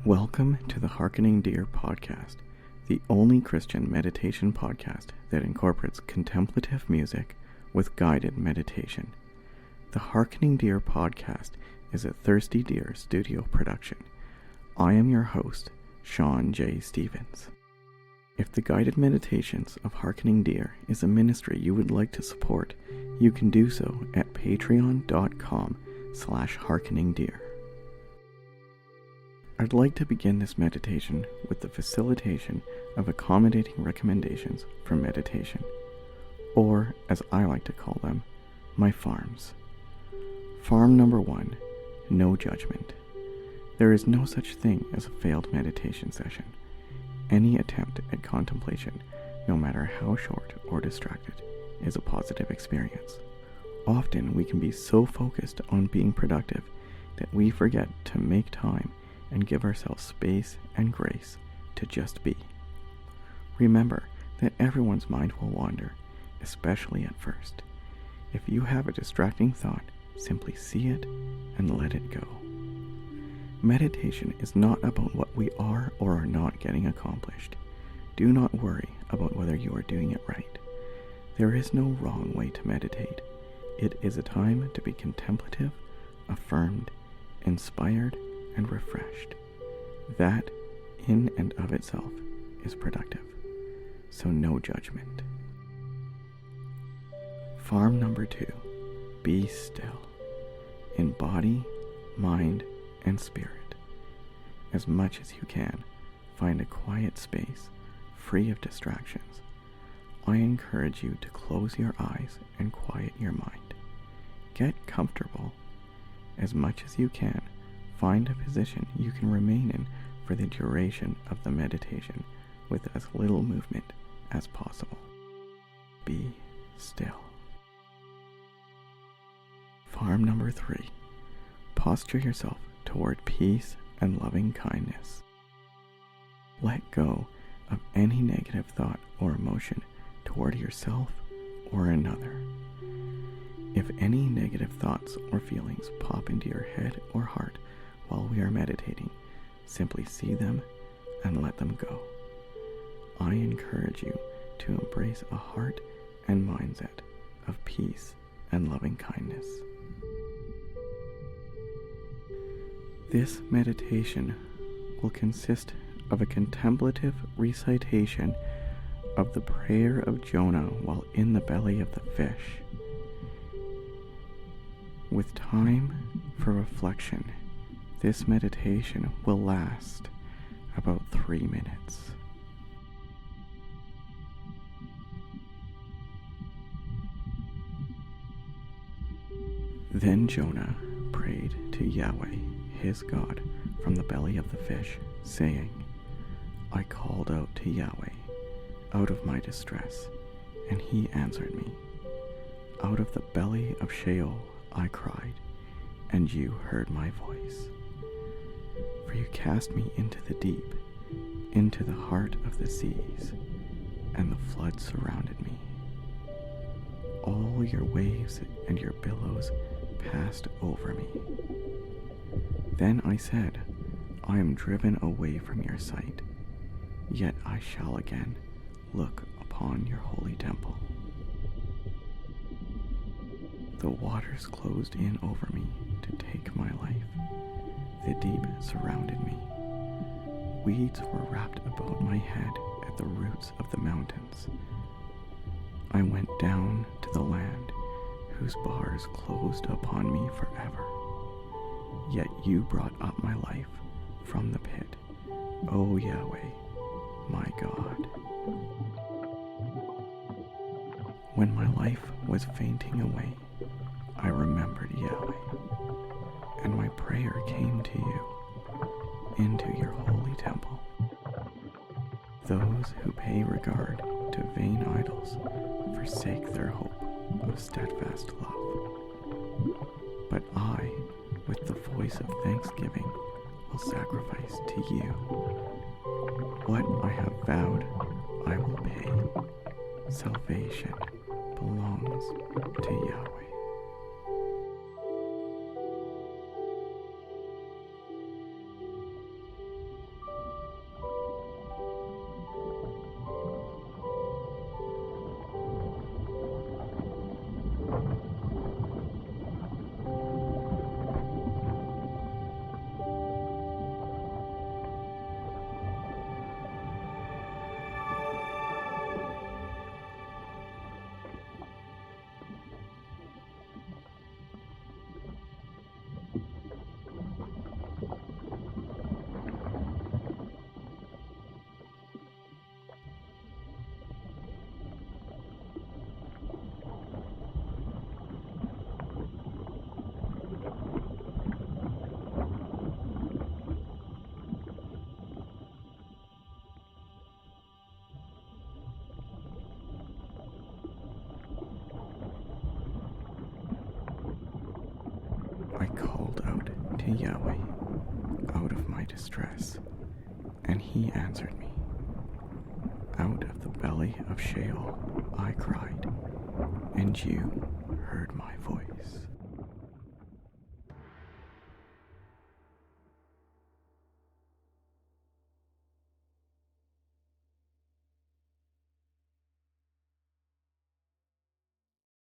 Welcome to the Harkening Deer podcast, the only Christian meditation podcast that incorporates contemplative music with guided meditation. The Harkening Deer podcast is a Thirsty Deer studio production. I am your host, Sean J. Stevens. If the guided meditations of Harkening Deer is a ministry you would like to support, you can do so at patreon.com/harkeningdeer. I'd like to begin this meditation with the facilitation of accommodating recommendations for meditation, or as I like to call them, my farms. Farm number 1, no judgment. There is no such thing as a failed meditation session. Any attempt at contemplation, no matter how short or distracted, is a positive experience. Often we can be so focused on being productive that we forget to make time and give ourselves space and grace to just be. Remember that everyone's mind will wander, especially at first. If you have a distracting thought, simply see it and let it go. Meditation is not about what we are or are not getting accomplished. Do not worry about whether you are doing it right. There is no wrong way to meditate. It is a time to be contemplative, affirmed, inspired, and refreshed. That, in and of itself, is productive. So no judgment. Farm number 2, be still. In body, mind, and spirit. As much as you can, find a quiet space, free of distractions. I encourage you to close your eyes and quiet your mind. Get comfortable. As much as you can, find a position you can remain in for the duration of the meditation with as little movement as possible. Be still. Farm number 3. Posture yourself toward peace and loving kindness. Let go of any negative thought or emotion toward yourself or another. If any negative thoughts or feelings pop into your head or heart while we are meditating, simply see them and let them go. I encourage you to embrace a heart and mindset of peace and loving kindness. This meditation will consist of a contemplative recitation of the prayer of Jonah while in the belly of the fish, with time for reflection. This meditation will last about 3 minutes. Then Jonah prayed to Yahweh, his God, from the belly of the fish, saying, I called out to Yahweh out of my distress, and he answered me. Out of the belly of Sheol I cried, and you heard my voice. For you cast me into the deep, into the heart of the seas, and the flood surrounded me. All your waves and your billows passed over me. Then I said, I am driven away from your sight, yet I shall again look upon your holy temple. The waters closed in over me to take my life. The deep surrounded me. Weeds were wrapped about my head at the roots of the mountains. I went down to the land whose bars closed upon me forever. Yet you brought up my life from the pit, O Yahweh, my God. When my life was fainting away, I remembered Yahweh, and my prayer came to you, into your holy temple. Those who pay regard to vain idols forsake their hope of steadfast love. But I, with the voice of thanksgiving, will sacrifice to you. What I have vowed, I will pay. Salvation belongs to Yahweh. to Yahweh out of my distress, and he answered me. Out of the belly of Sheol I cried, and you heard my voice.